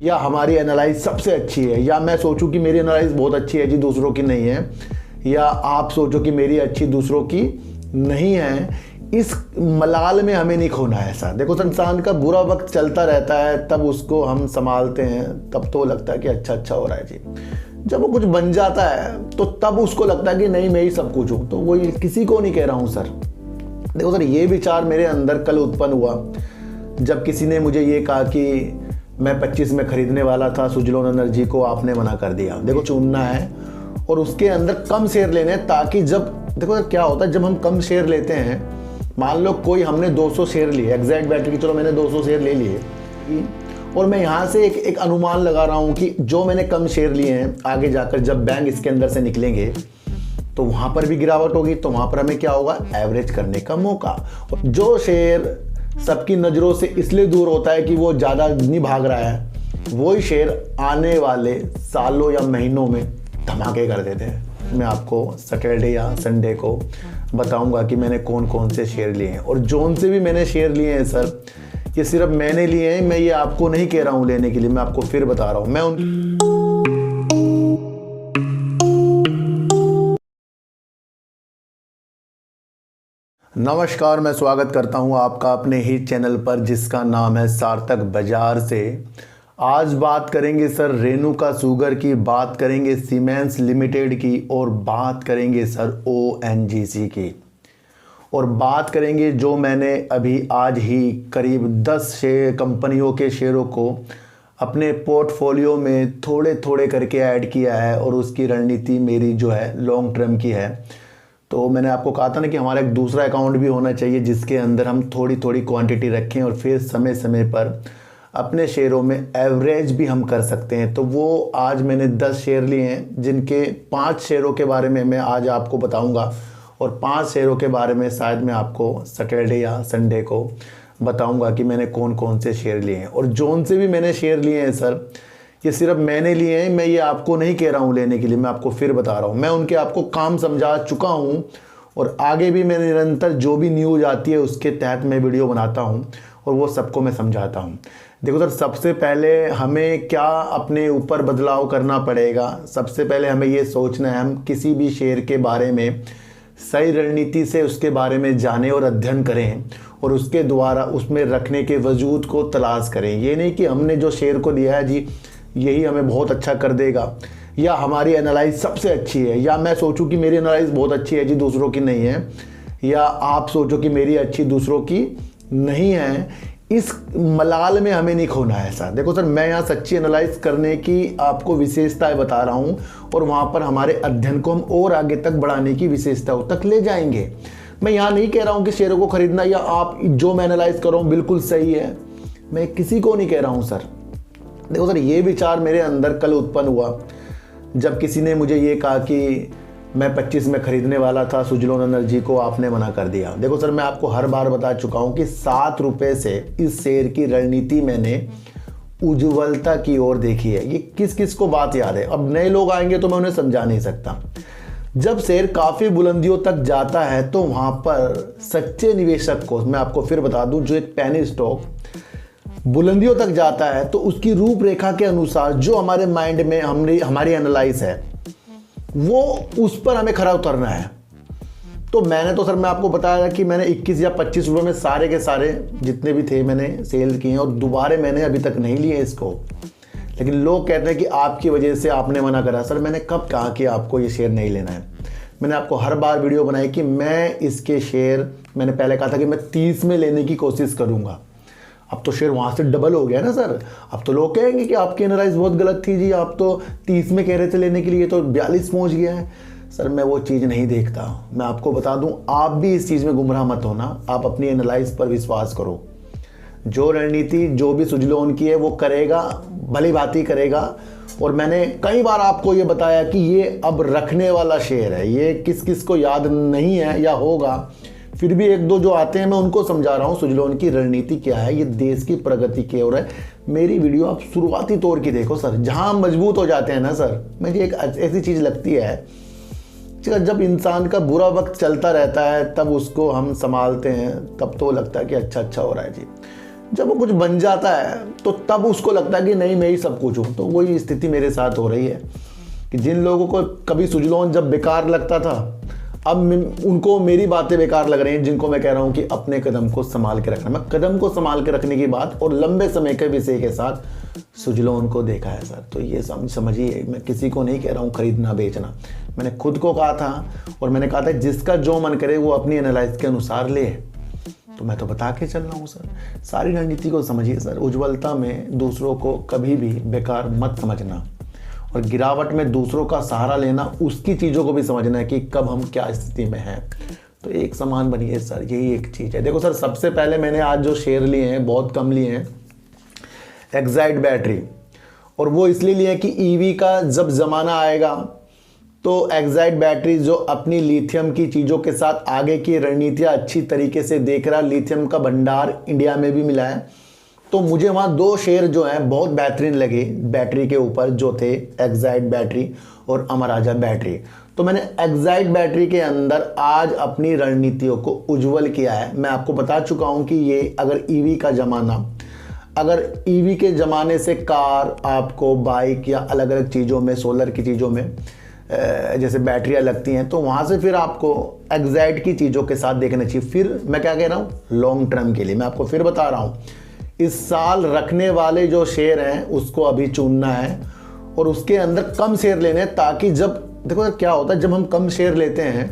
या हमारी एनालाइज सबसे अच्छी है, या मैं सोचूं कि मेरी एनालाइज बहुत अच्छी है जी, दूसरों की नहीं है, या आप सोचो कि मेरी अच्छी दूसरों की नहीं है। इस मलाल में हमें नहीं खोना है। ऐसा देखो, इंसान का बुरा वक्त चलता रहता है, तब उसको हम संभालते हैं, तब तो लगता है कि अच्छा हो रहा है जी। जब वो कुछ बन जाता है तो तब उसको लगता है कि नहीं, मैं ही सब कुछ हूँ। तो वही किसी को नहीं कह रहा हूँ सर। देखो सर, ये विचार मेरे अंदर कल उत्पन्न हुआ जब किसी ने मुझे ये कहा कि मैं 25 में खरीदने वाला था, सुजलोन एनर्जी को आपने मना कर दिया। देखो, चुनना है और उसके अंदर कम शेयर लेने हैं, ताकि जब देखो क्या होता है, जब हम कम शेयर लेते हैं, मान लो कोई हमने 200 शेयर लिए, एग्जैक्ट बैटरी की, चलो मैंने 200 शेयर ले लिए, और मैं यहाँ से एक अनुमान लगा रहा हूँ कि जो मैंने कम शेयर लिए हैं, आगे जाकर जब बैंक इसके अंदर से निकलेंगे तो वहाँ पर भी गिरावट होगी, तो वहाँ पर हमें क्या होगा, एवरेज करने का मौका। और जो शेयर सबकी नज़रों से इसलिए दूर होता है कि वो ज़्यादा नहीं भाग रहा है, वही शेयर आने वाले सालों या महीनों में धमाके कर देते हैं। मैं आपको सैटरडे या संडे को बताऊंगा कि मैंने कौन कौन से शेयर लिए हैं, और जोन से भी मैंने शेयर लिए हैं सर, ये सिर्फ मैंने लिए हैं, मैं ये आपको नहीं कह रहा हूँ लेने के लिए, मैं आपको फिर बता रहा हूँ। मैं नमस्कार, मैं स्वागत करता हूं आपका अपने ही चैनल पर, जिसका नाम है सार्थक बाजार से। आज बात करेंगे सर रेणुका शुगर की, बात करेंगे सीमेंस लिमिटेड की, और बात करेंगे सर ONGC की, और बात करेंगे जो मैंने अभी आज ही करीब 10 कंपनियों के शेयरों को अपने पोर्टफोलियो में थोड़े थोड़े करके ऐड किया है, और उसकी रणनीति मेरी जो है लॉन्ग टर्म की है। तो मैंने आपको कहा था ना कि हमारा एक दूसरा अकाउंट भी होना चाहिए जिसके अंदर हम थोड़ी थोड़ी क्वांटिटी रखें, और फिर समय समय पर अपने शेयरों में एवरेज भी हम कर सकते हैं। तो वो आज मैंने 10 शेयर लिए हैं, जिनके 5 शेयरों के बारे में मैं आज आपको बताऊंगा, और 5 शेयरों के बारे में शायद मैं आपको सैटरडे या संडे को बताऊंगा कि मैंने कौन कौन से शेयर लिए हैं। और जोन से भी मैंने शेयर लिए हैं सर, ये सिर्फ मैंने लिए हैं, मैं ये आपको नहीं कह रहा हूँ लेने के लिए, मैं आपको फिर बता रहा हूँ। मैं उनके आपको काम समझा चुका हूँ, और आगे भी मैं निरंतर जो भी न्यूज़ आती है उसके तहत मैं वीडियो बनाता हूँ, और वो सबको मैं समझाता हूँ। देखो सर, सबसे पहले हमें क्या अपने ऊपर बदलाव करना पड़ेगा। सबसे पहले हमें ये सोचना है, हम किसी भी शेयर के बारे में सही रणनीति से उसके बारे में जानें और अध्ययन करें, और उसके द्वारा उसमें रखने के वजूद को तलाश करें। ये नहीं कि हमने जो शेयर को लिया है जी, यही हमें बहुत अच्छा कर देगा, या हमारी एनालाइज सबसे अच्छी है, या मैं सोचूं कि मेरी एनालाइज बहुत अच्छी है जी, दूसरों की नहीं है, या आप सोचो कि मेरी अच्छी दूसरों की नहीं है। इस मलाल में हमें नहीं खोना है। ऐसा देखो सर, मैं यहाँ सच्ची एनालाइज करने की आपको विशेषताएं बता रहा हूँ, और वहाँ पर हमारे अध्ययन को हम और आगे तक बढ़ाने की विशेषताओं तक ले जाएंगे। मैं यहाँ नहीं कह रहा हूँ कि शेयरों को खरीदना या आप जो मैं एनालाइज कर रहा हूँ बिल्कुल सही है, मैं किसी को नहीं कह रहा हूँ सर। देखो सर, ये विचार मेरे अंदर कल उत्पन्न हुआ जब किसी ने मुझे ये कहा कि मैं 25 में खरीदने वाला था, सुजलोन एनर्जी को आपने मना कर दिया। देखो सर, मैं आपको हर बार बता चुका हूँ कि 7 रुपये से इस शेयर की रणनीति मैंने उज्ज्वलता की ओर देखी है। ये किस किस को बात याद है? अब नए लोग आएंगे तो मैं उन्हें समझा नहीं सकता। जब शेयर काफ़ी बुलंदियों तक जाता है तो वहाँ पर सच्चे निवेशक को, मैं आपको फिर बता दूँ, जो एक पेनी स्टॉक बुलंदियों तक जाता है तो उसकी रूपरेखा के अनुसार जो हमारे माइंड में हमारी एनालाइज है, वो उस पर हमें खरा उतरना है। तो मैंने तो सर, मैं आपको बताया कि मैंने 21 या 25 रुपये में सारे के सारे जितने भी थे मैंने सेल किए हैं, और दोबारा मैंने अभी तक नहीं लिए इसको। लेकिन लोग कहते हैं कि आपकी वजह से आपने मना करा। सर, मैंने कब कहा कि आपको ये शेयर नहीं लेना है? मैंने आपको हर बार वीडियो बनाई कि मैं इसके शेयर, मैंने पहले कहा था कि मैं 30 में लेने की कोशिश करूँगा। अब तो शेयर वहाँ से डबल हो गया ना सर। अब तो लोग कहेंगे कि आपकी एनालाइज बहुत गलत थी जी, आप तो 30 में कह रहे थे लेने के लिए, तो 42 पहुँच गया है। सर, मैं वो चीज़ नहीं देखता। मैं आपको बता दूं, आप भी इस चीज़ में गुमराह मत होना, आप अपनी एनालाइज पर विश्वास करो। जो रणनीति जो भी सुजलोन की है वो करेगा, भली भांति करेगा। और मैंने कई बार आपको ये बताया कि ये अब रखने वाला शेयर है, ये किस किस को याद नहीं है या होगा, फिर भी एक दो जो आते हैं मैं उनको समझा रहा हूँ सुजलोन की रणनीति क्या है, ये देश की प्रगति की ओर है। मेरी वीडियो आप शुरुआती तौर की देखो सर, जहाँ मजबूत हो जाते हैं ना सर, मुझे एक ऐसी चीज़ लगती है, जब इंसान का बुरा वक्त चलता रहता है तब उसको हम संभालते हैं, तब तो लगता है कि अच्छा हो रहा है जी। जब वो कुछ बन जाता है तो तब उसको लगता है कि नहीं मैं ही सब कुछ हूँ। तो वही स्थिति मेरे साथ हो रही है कि जिन लोगों को कभी सुजलॉन जब बेकार लगता था, अब उनको मेरी बातें बेकार लग रही हैं, जिनको मैं कह रहा हूँ कि अपने कदम को संभाल के रखना। मैं कदम को संभाल के रखने की बात और लंबे समय के विषय के साथ सुजलॉन को देखा है सर। तो ये समझिए, मैं किसी को नहीं कह रहा हूँ खरीदना बेचना, मैंने खुद को कहा था और मैंने कहा था जिसका जो मन करे वो अपनी एनालाइज के अनुसार ले। तो मैं तो बता के चल रहा हूँ सर, सारी रणनीति को समझिए सर। उज्ज्वलता में दूसरों को कभी भी बेकार मत समझना और गिरावट में दूसरों का सहारा लेना, उसकी चीज़ों को भी समझना है कि कब हम क्या स्थिति में हैं। तो एक समान बनिए सर, यही एक चीज़ है। देखो सर, सबसे पहले मैंने आज जो शेयर लिए हैं बहुत कम लिए हैं, एक्साइड बैटरी, और वो इसलिए लिए कि ईवी का जब ज़माना आएगा तो एक्साइड बैटरी जो अपनी लिथियम की चीज़ों के साथ आगे की रणनीतियाँ अच्छी तरीके से देख रहा, लिथियम का भंडार इंडिया में भी मिला है, तो मुझे वहाँ दो शेयर जो हैं बहुत बेहतरीन लगे बैटरी के ऊपर, जो थे एक्साइड बैटरी और अमर राजा बैटरी। तो मैंने एक्साइड बैटरी के अंदर आज अपनी रणनीतियों को उज्ज्वल किया है। मैं आपको बता चुका हूँ कि ये अगर ईवी का ज़माना, अगर ईवी के ज़माने से कार आपको बाइक या अलग अलग चीज़ों में, सोलर की चीज़ों में जैसे बैटरियाँ लगती हैं, तो वहाँ से फिर आपको एक्साइड की चीज़ों के साथ देखना चाहिए। फिर मैं क्या कह रहा हूँ, लॉन्ग टर्म के लिए मैं आपको फिर बता रहा हूँ, इस साल रखने वाले जो शेयर हैं उसको अभी चुनना है और उसके अंदर कम शेयर लेने हैं, ताकि जब देखो क्या होता है, जब हम कम शेयर लेते हैं,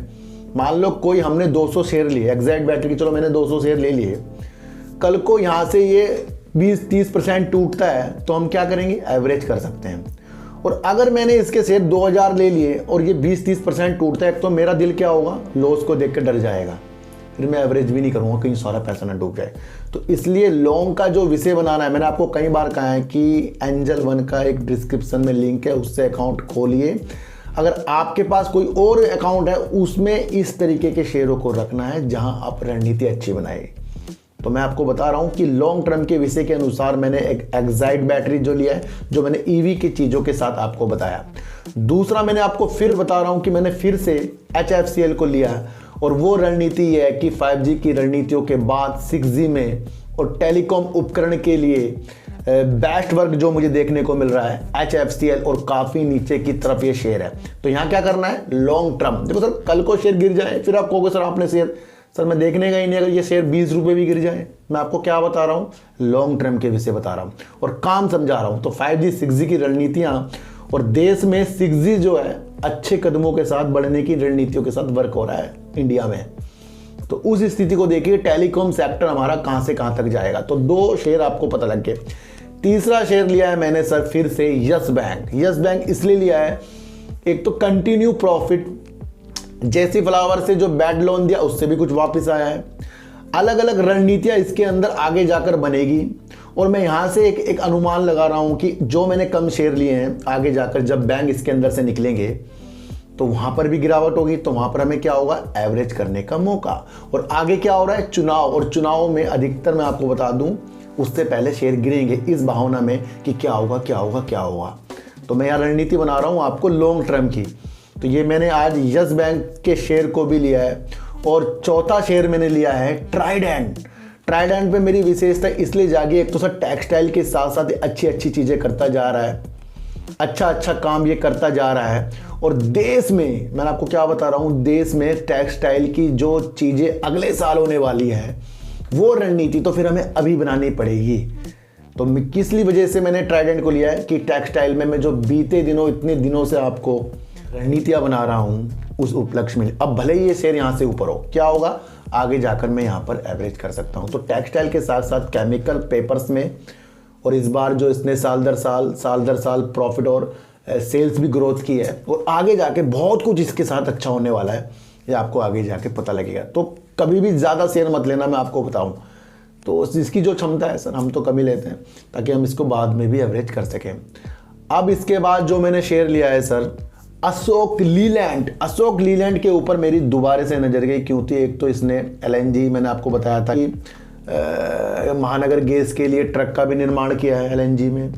मान लो कोई हमने 200 शेयर लिए एक्साइड बैटरी की, चलो मैंने 200 शेयर ले लिए, कल को यहाँ से ये 20-30% टूटता है तो हम क्या करेंगे, एवरेज कर सकते हैं। और अगर मैंने इसके शेयर 2000 ले लिए और ये 20-30% टूटता है तो मेरा दिल क्या होगा, लॉस को देख कर डर जाएगा, फिर मैं एवरेज भी नहीं करूँगा, कहीं सारा पैसा ना डूब जाए। तो इसलिए लॉन्ग का जो विषय बनाना है, मैंने आपको कई बार कहा है कि एंजल वन का एक डिस्क्रिप्शन में लिंक है, उससे अकाउंट खोलिए। अगर आपके पास कोई और अकाउंट है उसमें इस तरीके के शेयरों को रखना है जहां आप रणनीति अच्छी बनाए। तो मैं आपको बता रहा हूं कि लॉन्ग टर्म के विषय के अनुसार मैंने एक एक्साइड बैटरी जो लिया है, जो मैंने ईवी की चीज़ों के साथ आपको बताया। दूसरा मैंने आपको फिर बता रहा हूं कि मैंने फिर से HFCL को लिया है, और वो रणनीति ये है कि 5G की रणनीतियों के बाद 6G में और टेलीकॉम उपकरण के लिए बेस्ट वर्क जो मुझे देखने को मिल रहा है HFCL, और काफ़ी नीचे की तरफ ये शेयर है। तो यहाँ क्या करना है, लॉन्ग टर्म। देखो सर, कल को शेयर गिर जाए फिर आप कहोगे सर आपने शेयर, सर मैं देखने का ही नहीं, अगर ये शेयर 20 रुपये भी गिर जाए, मैं आपको क्या बता रहा हूँ, लॉन्ग टर्म के विषय बता रहा हूँ और काम समझा रहा हूँ। तो 5G 6G की रणनीतियाँ और देश में 6G जो है अच्छे कदमों के साथ बढ़ने की रणनीतियों के साथ वर्क हो रहा है इंडिया में। तो उस स्थिति को देखिए टेलीकॉम सेक्टर हमारा कहां से कहां तक जाएगा। तो दो शेयर आपको पता लग गए। तीसरा शेयर लिया है मैंने सर फिर से यस बैंक। यस बैंक इसलिए लिया है, एक तो कंटिन्यू प्रॉफिट, जैसी फ्लावर से जो बैड लोन दिया उससे भी कुछ वापस आया है, अलग अलग रणनीतियां इसके अंदर आगे जाकर बनेगी। और मैं यहां से एक अनुमान लगा रहा हूं कि जो मैंने कम शेयर लिए हैं, आगे जाकर जब बैंक इसके अंदर से निकलेंगे तो वहां पर भी गिरावट होगी, तो वहां पर हमें क्या होगा, एवरेज करने का मौका। और आगे क्या हो रहा है, चुनाव, और चुनाव में अधिकतर मैं आपको बता दूं उससे पहले शेयर गिरेंगे, इस भावना में कि क्या होगा क्या होगा क्या होगा। तो मैं यहाँ रणनीति बना रहा हूँ आपको लॉन्ग टर्म की। तो ये मैंने आज यस बैंक के शेयर को भी लिया है। और चौथा शेयर मैंने लिया है ट्राइडेंट। ट्राइडेंट पे मेरी विशेषता इसलिए जागी, एक तो सर टेक्सटाइल के साथ साथ अच्छी अच्छी चीज़ें करता जा रहा है, अच्छा काम ये करता जा रहा है। और देश में मैंने आपको क्या बता रहा हूँ, देश में टेक्सटाइल की जो चीज़ें अगले साल होने वाली है वो रणनीति तो फिर हमें अभी बनानी पड़ेगी। तो किस लिए वजह से मैंने ट्राइडेंट को लिया है कि टेक्सटाइल में मैं जो बीते दिनों, इतने दिनों से आपको रणनीतियाँ बना रहा हूँ उस उपलक्ष्य में, अब भले ही ये शेयर यहाँ से ऊपर हो, क्या होगा, आगे जाकर मैं यहाँ पर एवरेज कर सकता हूँ। तो टेक्सटाइल के साथ साथ केमिकल, पेपर्स में, और इस बार जो इसने साल दर साल प्रॉफिट और सेल्स भी ग्रोथ की है, और आगे जाके बहुत कुछ इसके साथ अच्छा होने वाला है, ये आपको आगे जाके पता लगेगा। तो कभी भी ज़्यादा शेयर मत लेना, मैं आपको बताऊं। तो इसकी जो क्षमता है सर, हम तो कम ही लेते हैं ताकि हम इसको बाद में भी एवरेज कर सकें। अब इसके बाद जो मैंने शेयर लिया है सर, अशोक लीलैंड। अशोक लीलैंड के ऊपर मेरी दोबारा से नज़र गई, क्योंकि एक तो इसने LNG, मैंने आपको बताया था कि महानगर गैस के लिए ट्रक का भी निर्माण किया है LNG में।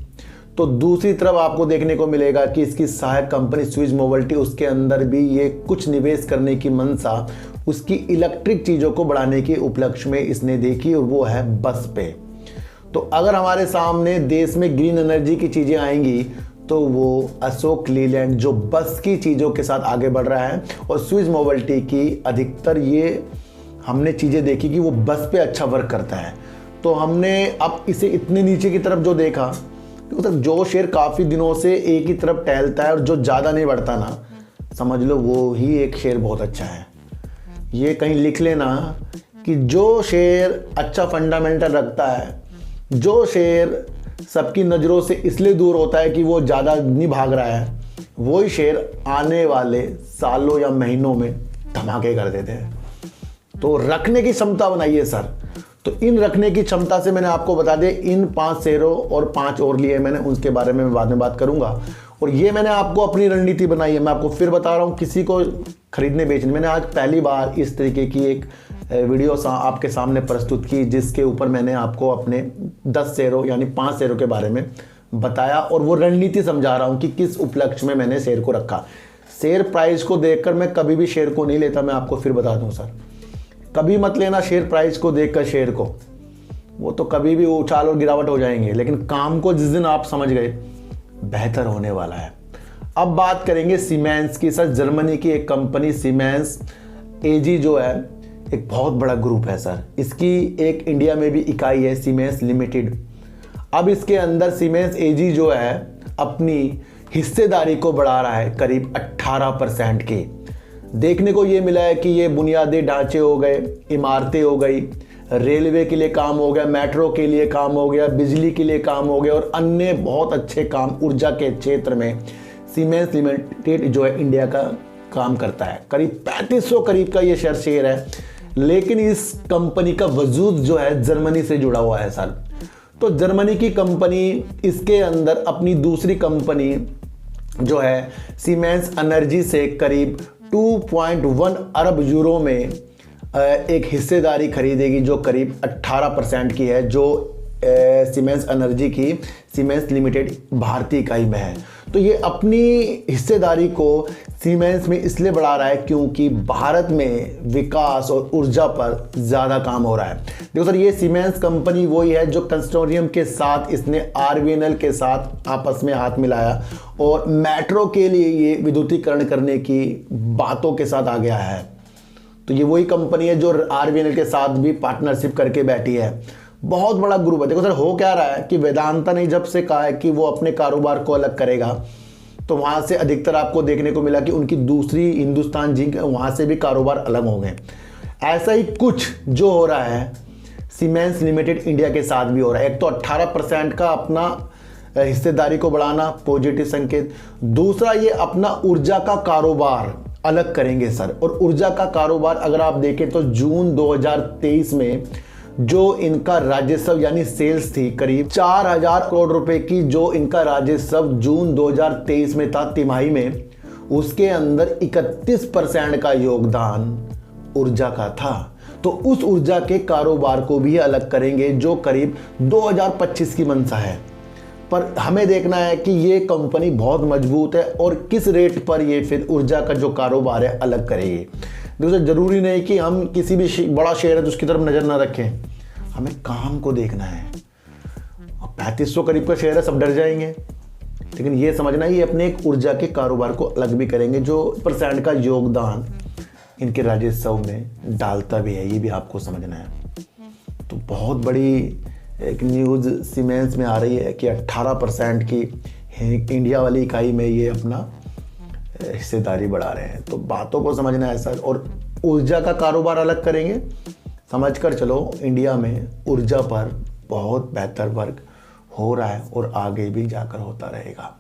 तो दूसरी तरफ आपको देखने को मिलेगा कि इसकी सहायक कंपनी स्विच मोबिलिटी, उसके अंदर भी ये कुछ निवेश करने की मंशा उसकी इलेक्ट्रिक चीज़ों को बढ़ाने के उपलक्ष्य में इसने देखी, और वो है बस पे। तो अगर हमारे सामने देश में ग्रीन एनर्जी की चीज़ें आएंगी तो वो अशोक लीलैंड जो बस की चीज़ों के साथ आगे बढ़ रहा है, और स्विस मोबिलिटी की अधिकतर ये हमने चीज़ें देखी कि वो बस पे अच्छा वर्क करता है। तो हमने अब इसे इतने नीचे की तरफ जो देखा, मतलब जो शेयर काफ़ी दिनों से एक ही तरफ टहलता है और जो ज़्यादा नहीं बढ़ता ना, समझ लो वो ही एक शेयर बहुत अच्छा है। ये कहीं लिख लेना कि जो शेयर अच्छा फंडामेंटल रखता है, जो शेयर सबकी नज़रों से इसलिए दूर होता है कि वो ज़्यादा नहीं भाग रहा है, वही शेयर आने वाले सालों या महीनों में धमाके कर देते हैं। तो रखने की क्षमता बनाइए सर। तो इन रखने की क्षमता से मैंने आपको बता दिया, इन 5 शेयरों और 5 और लिए मैंने, उसके बारे में मैं बाद में बात करूंगा। और ये मैंने आपको अपनी रणनीति बनाई है, मैं आपको फिर बता रहा हूँ, किसी को खरीदने बेचने। मैंने आज पहली बार इस तरीके की एक वीडियो आपके सामने प्रस्तुत की, जिसके ऊपर मैंने आपको अपने 10 शेयरों यानी 5 शेयरों के बारे में बताया और वो रणनीति समझा रहा हूँ कि किस उपलक्ष्य में मैंने शेयर को रखा। शेयर प्राइस को देखकर मैं कभी भी शेयर को नहीं लेता, मैं आपको फिर बता दूँ सर। कभी मत लेना शेयर प्राइस को देखकर शेयर को, वो तो कभी भी उछाल और गिरावट हो जाएंगे, लेकिन काम को जिस दिन आप समझ गए बेहतर होने वाला है। अब बात करेंगे सीमेंस की सर। जर्मनी की एक कंपनी सीमेंस एजी जो है एक बहुत बड़ा ग्रुप है सर। इसकी एक इंडिया में भी इकाई है सीमेंस लिमिटेड। अब इसके अंदर सीमेंस एजी जो है अपनी हिस्सेदारी को बढ़ा रहा है करीब 18% की। देखने को ये मिला है कि ये बुनियादी ढांचे हो गए, इमारतें हो गई, रेलवे के लिए काम हो गया, मेट्रो के लिए काम हो गया, बिजली के लिए काम हो गया और अन्य बहुत अच्छे काम ऊर्जा के क्षेत्र में सीमेंस लिमिटेड जो है इंडिया का काम करता है। करीब 3500 करीब का ये शेयर है, लेकिन इस कंपनी का वजूद जो है जर्मनी से जुड़ा हुआ है सर। तो जर्मनी की कंपनी इसके अंदर अपनी दूसरी कंपनी जो है सीमेंस एनर्जी से करीब 2.1 अरब यूरो में एक हिस्सेदारी खरीदेगी, जो करीब 18% की है, जो सीमेंस एनर्जी की सीमेंस लिमिटेड भारतीय इकाई में है। तो ये अपनी हिस्सेदारी को सीमेंस में इसलिए बढ़ा रहा है क्योंकि भारत में विकास और ऊर्जा पर ज़्यादा काम हो रहा है। देखो सर, ये सीमेंस कंपनी वही है जो कंसोर्टियम के साथ इसने आरवीएनएल के साथ आपस में हाथ मिलाया और मेट्रो के लिए ये विद्युतीकरण करने की बातों के साथ आ गया है। तो ये वही कंपनी है जो आरवीएनएल के साथ भी पार्टनरशिप करके बैठी है। बहुत बड़ा ग्रुप है। देखो सर, हो क्या रहा है कि वेदांता ने जब से कहा है कि वो अपने कारोबार को अलग करेगा, तो वहाँ से अधिकतर आपको देखने को मिला कि उनकी दूसरी हिंदुस्तान जिंक वहाँ से भी कारोबार अलग हो गए। ऐसा ही कुछ जो हो रहा है सीमेंस लिमिटेड इंडिया के साथ भी हो रहा है। एक तो 18% का अपना हिस्सेदारी को बढ़ाना, पॉजिटिव संकेत। दूसरा, ये अपना ऊर्जा का कारोबार अलग करेंगे सर। और ऊर्जा का कारोबार अगर आप देखें तो जून 2023 में जो इनका राजस्व यानी सेल्स थी करीब 4000 करोड़ रुपए की, जो इनका राजस्व जून 2023 में था तिमाही में, उसके अंदर 31% का योगदान ऊर्जा का था। तो उस ऊर्जा के कारोबार को भी अलग करेंगे जो करीब 2025 की मंशा है। पर हमें देखना है कि ये कंपनी बहुत मजबूत है और किस रेट पर ये फिर ऊर्जा का जो कारोबार है अलग करेगी। देखो, जरूरी नहीं कि हम किसी भी बड़ा शेयर है तो उसकी तरफ नजर ना रखें, हमें काम को देखना है। 3500 करीब का शेयर है, सब डर जाएंगे, लेकिन ये समझना ये अपने एक ऊर्जा के कारोबार को अलग भी करेंगे जो % का योगदान इनके राजस्व में डालता भी है, ये भी आपको समझना है। तो बहुत बड़ी एक न्यूज़ सीमेंस में आ रही है कि 18% की इंडिया वाली इकाई में ये अपना हिस्सेदारी बढ़ा रहे हैं। तो बातों को समझना है सर। और ऊर्जा का कारोबार अलग करेंगे, समझकर चलो इंडिया में ऊर्जा पर बहुत बेहतर वर्क हो रहा है और आगे भी जाकर होता रहेगा।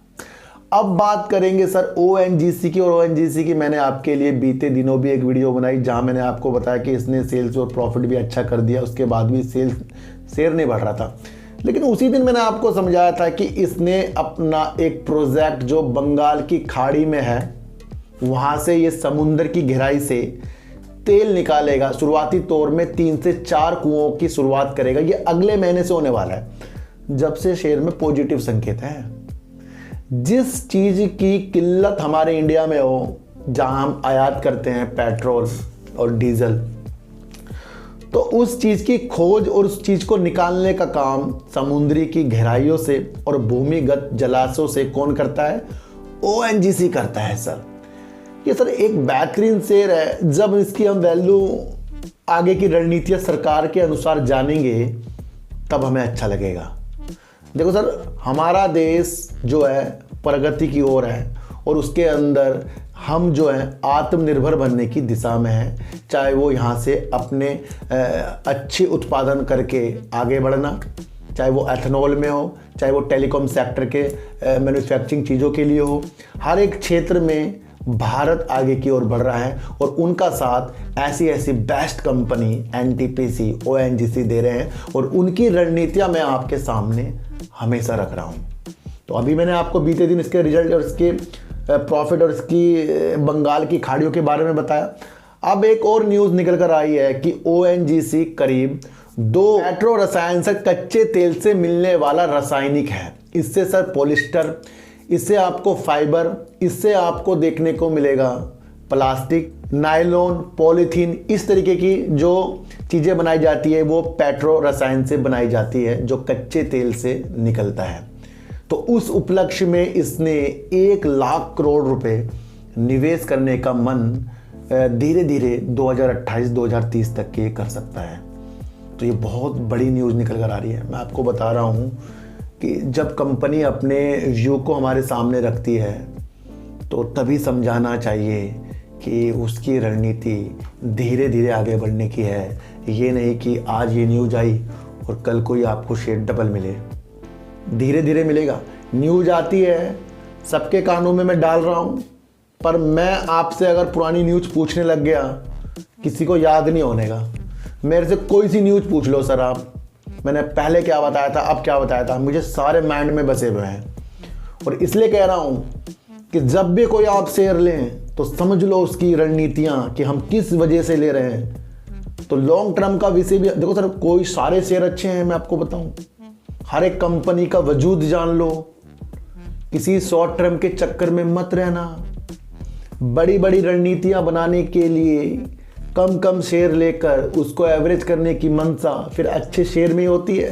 अब बात करेंगे सर ओएनजीसी की। और ओएनजीसी की मैंने आपके लिए बीते दिनों भी एक वीडियो बनाई जहां मैंने आपको बताया कि इसने सेल्स और प्रॉफिट भी अच्छा कर दिया, उसके बाद भी शेयर नहीं बढ़ रहा था। लेकिन उसी दिन मैंने आपको समझाया था कि इसने अपना एक प्रोजेक्ट जो बंगाल की खाड़ी में है, वहाँ से ये समुद्र की गहराई से तेल निकालेगा। शुरुआती तौर में 3 से 4 कुओं की शुरुआत करेगा। ये अगले महीने से होने वाला है, जब से शेयर में पॉजिटिव संकेत है। जिस चीज़ की किल्लत हमारे इंडिया में हो, जहाँ हम आयात करते हैं पेट्रोल और डीजल, तो उस चीज़ की खोज और उस चीज़ को निकालने का काम समुद्री की गहराइयों से और भूमिगत जलाशयों से कौन करता है? ONGC करता है सर। ये सर एक बेहतरीन शेयर है। जब इसकी हम वैल्यू आगे की रणनीतियाँ सरकार के अनुसार जानेंगे तब हमें अच्छा लगेगा। देखो सर, हमारा देश जो है प्रगति की ओर है और उसके अंदर हम जो है आत्मनिर्भर बनने की दिशा में हैं। चाहे वो यहाँ से अपने अच्छे उत्पादन करके आगे बढ़ना, चाहे वो एथेनॉल में हो, चाहे वो टेलीकॉम सेक्टर के मैन्युफैक्चरिंग चीज़ों के लिए हो, हर एक क्षेत्र में भारत आगे की ओर बढ़ रहा है और उनका साथ ऐसी ऐसी बेस्ट कंपनी NTPC ONGC दे रहे हैं और उनकी रणनीतियाँ मैं आपके सामने हमेशा रख रहा हूँ। तो अभी मैंने आपको बीते दिन इसके रिजल्ट और इसके प्रॉफिट और इसकी बंगाल की खाड़ियों के बारे में बताया। अब एक और न्यूज़ निकल कर आई है कि ONGC करीब 2 पेट्रो रसायन से कच्चे तेल से मिलने वाला रासायनिक है। इससे सर पॉलिस्टर, इससे आपको फाइबर, इससे आपको देखने को मिलेगा प्लास्टिक, नायलॉन, पॉलीथीन, इस तरीके की जो चीज़ें बनाई जाती है वो पेट्रो रसायन से बनाई जाती है जो कच्चे तेल से निकलता है। तो उस उपलक्ष्य में इसने 1 लाख करोड़ रुपए निवेश करने का मन धीरे धीरे 2028-2030 तक के कर सकता है। तो ये बहुत बड़ी न्यूज़ निकल कर आ रही है। मैं आपको बता रहा हूँ कि जब कंपनी अपने व्यू को हमारे सामने रखती है तो तभी समझाना चाहिए कि उसकी रणनीति धीरे धीरे आगे बढ़ने की है। ये नहीं कि आज ये न्यूज़ आई और कल को ही आपको शेयर डबल मिले। धीरे धीरे मिलेगा। न्यूज़ आती है, सबके कानों में मैं डाल रहा हूँ, पर मैं आपसे अगर पुरानी न्यूज़ पूछने लग गया किसी को याद नहीं होने का। मेरे से कोई सी न्यूज़ पूछ लो सर आप, मैंने पहले क्या बताया था, अब क्या बताया था, मुझे सारे माइंड में बसे हुए हैं। और इसलिए कह रहा हूँ कि जब भी कोई आप शेयर लें तो समझ लो उसकी रणनीतियाँ कि हम किस वजह से ले रहे हैं। तो लॉन्ग टर्म का विषय भी देखो सर, कोई सारे शेयर अच्छे हैं मैं आपको बताऊँ। हर एक कंपनी का वजूद जान लो, किसी शॉर्ट टर्म के चक्कर में मत रहना। बड़ी बड़ी रणनीतियां बनाने के लिए कम कम शेयर लेकर उसको एवरेज करने की मंशा फिर अच्छे शेयर में होती है।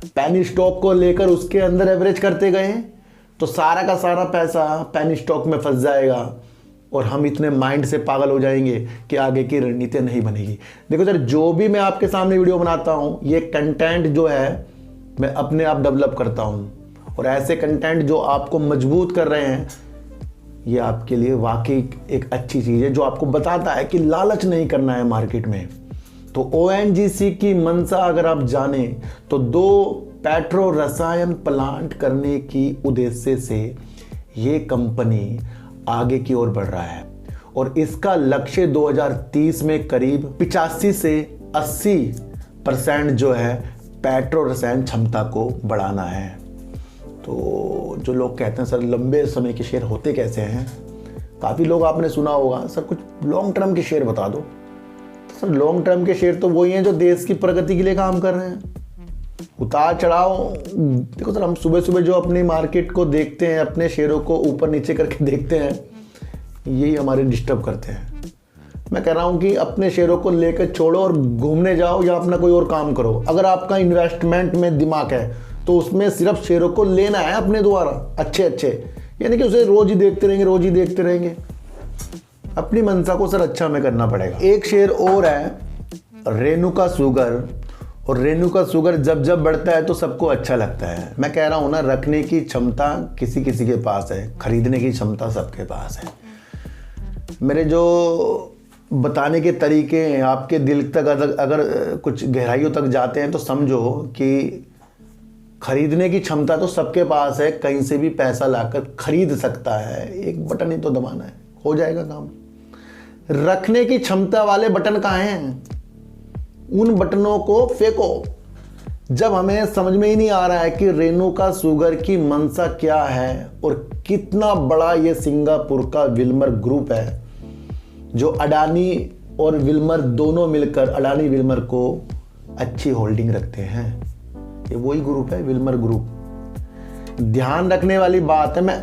पैनी स्टॉक को लेकर उसके अंदर एवरेज करते गए तो सारा का सारा पैसा पैनी स्टॉक में फंस जाएगा और हम इतने माइंड से पागल हो जाएंगे कि आगे की रणनीति नहीं बनेगी। देखो सर, जो भी मैं आपके सामने वीडियो बनाता हूँ ये कंटेंट जो है मैं अपने आप डेवलप करता हूँ और ऐसे कंटेंट जो आपको मजबूत कर रहे हैं ये आपके लिए वाकई एक अच्छी चीज़ है जो आपको बताता है कि लालच नहीं करना है मार्केट में। तो ONGC की मंशा अगर आप जाने तो 2 पेट्रो रसायन प्लांट करने की उद्देश्य से ये कंपनी आगे की ओर बढ़ रहा है और इसका लक्ष्य 2030 में करीब 85 से 80% जो है पेट्रो रसायन क्षमता को बढ़ाना है। तो जो लोग कहते हैं सर लंबे समय के शेयर होते कैसे हैं, काफ़ी लोग आपने सुना होगा सर कुछ लॉन्ग टर्म के शेयर बता दो। तो सर लॉन्ग टर्म के शेयर तो वही हैं जो देश की प्रगति के लिए काम कर रहे हैं। उतार चढ़ाव देखो सर, हम सुबह सुबह जो अपनी मार्केट को देखते हैं, अपने शेयरों को ऊपर नीचे करके देखते हैं, यही हमारे डिस्टर्ब करते हैं। मैं कह रहा हूँ कि अपने शेयरों को लेकर छोड़ो और घूमने जाओ या अपना कोई और काम करो। अगर आपका इन्वेस्टमेंट में दिमाग है तो उसमें सिर्फ शेयरों को लेना है अपने द्वारा अच्छे अच्छे, यानी कि उसे रोज ही देखते रहेंगे। अपनी मंशा को सर अच्छा हमें करना पड़ेगा। एक शेयर और है रेणुका शुगर, और रेणुका शुगर जब बढ़ता है तो सबको अच्छा लगता है। मैं कह रहा हूँ ना, रखने की क्षमता किसी किसी के पास है, खरीदने की क्षमता सबके पास है। मेरे जो बताने के तरीके हैं आपके दिल तक अगर कुछ गहराइयों तक जाते हैं तो समझो कि खरीदने की क्षमता तो सबके पास है, कहीं से भी पैसा लाकर खरीद सकता है, एक बटन ही तो दबाना है, हो जाएगा काम। रखने की क्षमता वाले बटन कहाँ हैं? उन बटनों को फेंको। जब हमें समझ में ही नहीं आ रहा है कि रेणुका शुगर की मंशा क्या है और कितना बड़ा ये सिंगापुर का विल्मर ग्रुप है जो अडानी और विल्मर दोनों मिलकर अडानी विल्मर को अच्छी होल्डिंग रखते हैं। ये वही ग्रुप है विल्मर ग्रुप। ध्यान रखने वाली बात है, मैं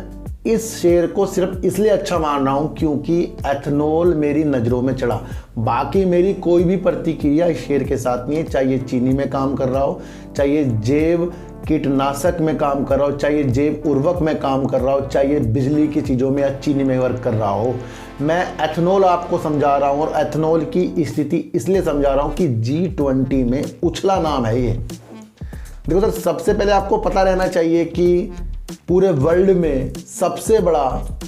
इस शेयर को सिर्फ इसलिए अच्छा मान रहा हूं क्योंकि एथनॉल मेरी नज़रों में चढ़ा। बाकी मेरी कोई भी प्रतिक्रिया इस शेयर के साथ नहीं है, चाहे चीनी में काम कर रहा हो, चाहे जैव कीटनाशक में काम कर रहा हो, चाहे जैव उर्वरक में काम कर रहा हो, चाहे बिजली की चीज़ों में या चीनी में वर्क कर रहा हो। मैं एथनॉल आपको समझा रहा हूँ और एथनॉल की स्थिति इसलिए समझा रहा हूँ कि G20 में उछला नाम है ये। देखो सर, सबसे पहले आपको पता रहना चाहिए कि पूरे वर्ल्ड में सबसे बड़ा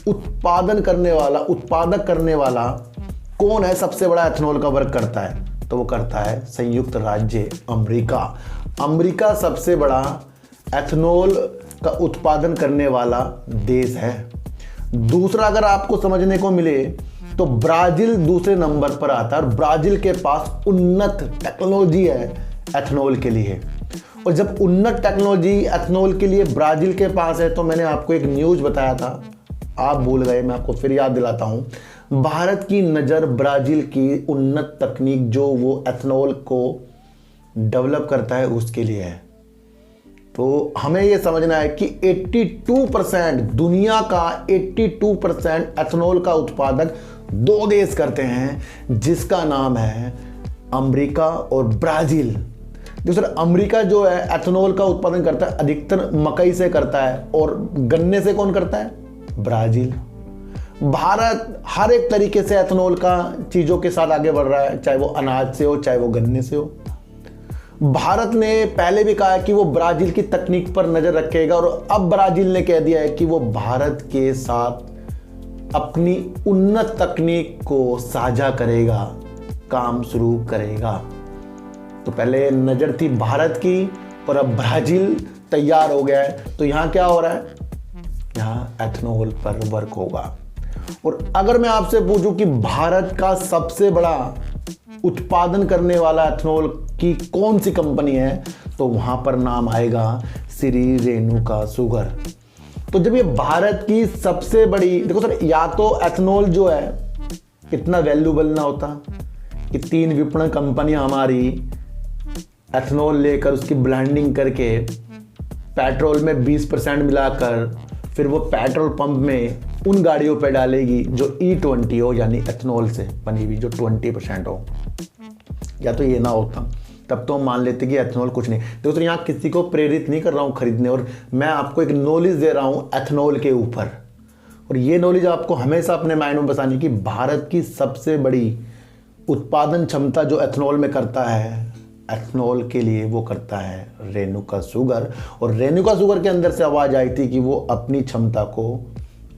उत्पादक करने वाला कौन है, सबसे बड़ा एथनॉल का वर्क करता है, तो वो करता है संयुक्त राज्य अमेरिका। अमेरिका सबसे बड़ा एथनॉल का उत्पादन करने वाला देश है। दूसरा अगर आपको समझने को मिले तो ब्राजील दूसरे नंबर पर आता है और ब्राजील के पास उन्नत टेक्नोलॉजी है एथनॉल के लिए। और जब उन्नत टेक्नोलॉजी एथनॉल के लिए ब्राजील के पास है तो मैंने आपको एक न्यूज़ बताया था, आप भूल गए, मैं आपको फिर याद दिलाता हूं। भारत की नज़र ब्राजील की उन्नत तकनीक जो वो एथनॉल को डेवलप करता है उसके लिए है। तो हमें ये समझना है कि 82% दुनिया का 82% एथनॉल का उत्पादक दो देश करते हैं, जिसका नाम है अमेरिका और ब्राजील। दूसरा, अमेरिका जो है एथनॉल का उत्पादन करता है अधिकतर मकई से करता है और गन्ने से कौन करता है, ब्राजील। भारत हर एक तरीके से एथनॉल का चीज़ों के साथ आगे बढ़ रहा है, चाहे वो अनाज से हो चाहे वो गन्ने से हो। भारत ने पहले भी कहा है कि वो ब्राजील की तकनीक पर नज़र रखेगा और अब ब्राजील ने कह दिया है कि वो भारत के साथ अपनी उन्नत तकनीक को साझा करेगा, काम शुरू करेगा। तो पहले नज़र थी भारत की और अब ब्राजील तैयार हो गया है। तो यहाँ क्या हो रहा है, यहाँ एथनॉल पर वर्क होगा। और अगर मैं आपसे पूछूं कि भारत का सबसे बड़ा उत्पादन करने वाला एथनॉल की कौन सी कंपनी है, तो वहां पर नाम आएगा श्री रेणुका शुगर। तो जब ये भारत की सबसे बड़ी, देखो सर, या तो एथनॉल जो है इतना वैल्यूबल ना होता कि 3 विपणन कंपनियां हमारी एथनॉल लेकर उसकी ब्लेंडिंग करके पेट्रोल में 20% मिलाकर फिर वो पेट्रोल पंप में उन गाड़ियों पे डालेगी जो E20 हो, यानी एथनॉल से बनी हुई जो 20% हो। या तो ये ना होता, तब तो हम मान लेते कि एथनॉल कुछ नहीं। दोस्तों, यहाँ किसी को प्रेरित नहीं कर रहा हूँ खरीदने, और मैं आपको एक नॉलेज दे रहा हूँ एथनॉल के ऊपर। और ये नॉलेज आपको हमेशा अपने माइंड में बसानी कि भारत की सबसे बड़ी उत्पादन क्षमता जो एथनॉल में करता है, एथनॉल के लिए वो करता है रेणुका शुगर। और रेणुका शुगर के अंदर से आवाज़ आई थी कि वो अपनी क्षमता को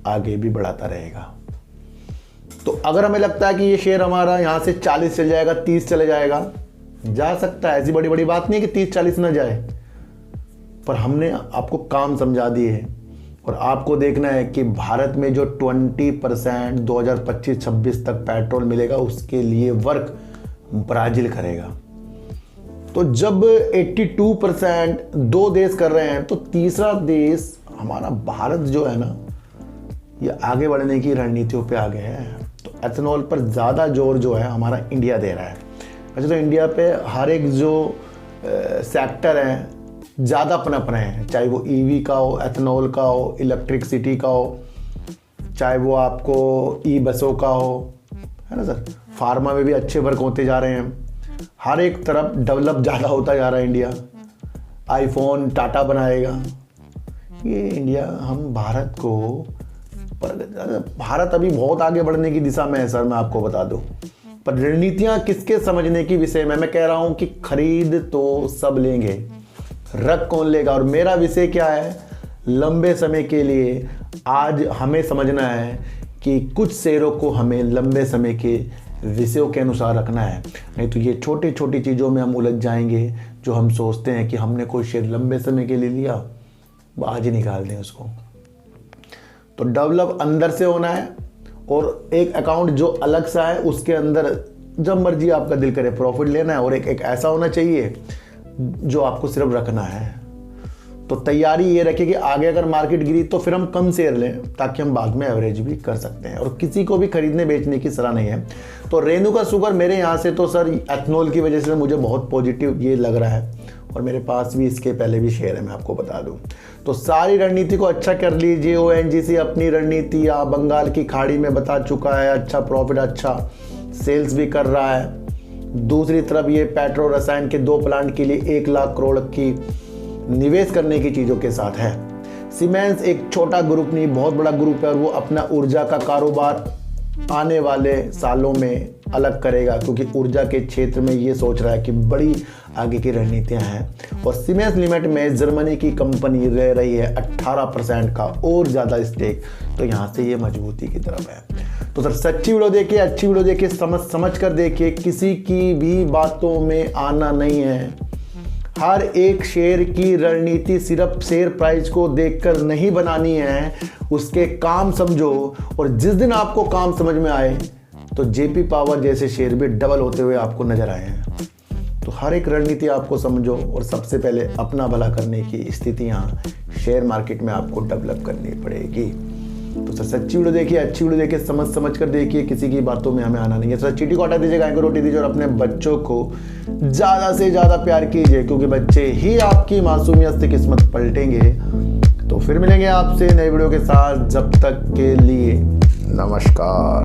आगे भी बढ़ाता रहेगा। तो अगर हमें लगता है कि ये शेयर हमारा यहाँ से 40 चल जाएगा, 30 चले जाएगा, जा सकता है, ऐसी बड़ी बड़ी बात नहीं है कि 30-40 ना जाए। पर हमने आपको काम समझा दिए हैं और आपको देखना है कि भारत में जो 20% 2025-26 तक पेट्रोल मिलेगा उसके लिए वर्क ब्राजील करेगा। तो जब 82% 2 देश कर रहे हैं तो तीसरा देश हमारा भारत जो है ना, ये आगे बढ़ने की रणनीतियों पे आगे है। तो एथनॉल पर ज़्यादा जोर जो है हमारा इंडिया दे रहा है। अच्छा, तो इंडिया पे हर एक जो सेक्टर है ज़्यादा अपने हैं, चाहे वो ईवी का हो, एथनॉल का हो, इलेक्ट्रिसिटी का हो, चाहे वो आपको ई बसों का हो, है ना सर। फार्मा में भी अच्छे वर्क होते जा रहे हैं, हर एक तरफ डेवलप ज़्यादा होता जा रहा है इंडिया। आईफोन टाटा बनाएगा, ये इंडिया, हम भारत को, पर भारत अभी बहुत आगे बढ़ने की दिशा में है सर, मैं आपको बता दूं। पर रणनीतियां किसके समझने की विषय में मैं कह रहा हूं कि खरीद तो सब लेंगे, रख कौन लेगा। और मेरा विषय क्या है, लंबे समय के लिए आज हमें समझना है कि कुछ शेयरों को हमें लंबे समय के विषयों के अनुसार रखना है, नहीं तो ये छोटी छोटी चीज़ों में हम उलझ जाएंगे। जो हम सोचते हैं कि हमने कोई शेयर लंबे समय के लिए लिया, वो आज ही निकाल दें उसको। तो डेवलप अंदर से होना है और एक अकाउंट जो अलग सा है उसके अंदर जब मर्जी आपका दिल करे प्रॉफिट लेना है, और एक ऐसा होना चाहिए जो आपको सिर्फ रखना है। तो तैयारी ये रखिए कि आगे अगर मार्केट गिरी तो फिर हम कम शेयर लें ताकि हम बाद में एवरेज भी कर सकते हैं, और किसी को भी खरीदने बेचने की सलाह नहीं है। तो रेणुका शुगर मेरे यहाँ से तो सर एथनॉल की वजह से मुझे बहुत पॉजिटिव ये लग रहा है, और मेरे पास भी इसके पहले भी शेयर है, मैं आपको बता दूं। तो सारी रणनीति को अच्छा कर लीजिए। ओएनजीसी अपनी रणनीति या बंगाल की खाड़ी में बता चुका है, अच्छा प्रॉफिट, अच्छा सेल्स भी कर रहा है। दूसरी तरफ ये पेट्रो रसायन के 2 प्लांट के लिए 1 लाख करोड़ की निवेश करने की चीज़ों के साथ है। सीमेंस एक छोटा ग्रुप नहीं, बहुत बड़ा ग्रुप है और वो अपना ऊर्जा का कारोबार आने वाले सालों में अलग करेगा, क्योंकि ऊर्जा के क्षेत्र में ये सोच रहा है कि बड़ी आगे की रणनीतियां हैं। और सीमेंस लिमिटेड में जर्मनी की कंपनी रह रही है 18% का और ज़्यादा स्टेक, तो यहाँ से ये मजबूती की तरफ है। तो सर सच्ची वीडियो देखिए, अच्छी वीडियो देखिए, समझ कर देखिए, किसी की भी बातों में आना नहीं है। हर एक शेयर की रणनीति सिर्फ शेयर प्राइस को देखकर नहीं बनानी है, उसके काम समझो। और जिस दिन आपको काम समझ में आए तो जेपी पावर जैसे शेयर भी डबल होते हुए आपको नजर आए हैं। तो हर एक रणनीति आपको समझो और सबसे पहले अपना भला करने की स्थितियां शेयर मार्केट में आपको डेवलप करनी पड़ेगी। तो सर सच्ची वीडियो देखिए, अच्छी वीडियो देखिए, समझ कर देखिए, किसी की बातों में हमें आना नहीं है। सर चीटी को हटा दीजिए, गाय को रोटी दीजिए और अपने बच्चों को ज़्यादा से ज़्यादा प्यार कीजिए, क्योंकि बच्चे ही आपकी मासूमियत से किस्मत पलटेंगे। तो फिर मिलेंगे आपसे नई वीडियो के साथ, जब तक के लिए नमस्कार।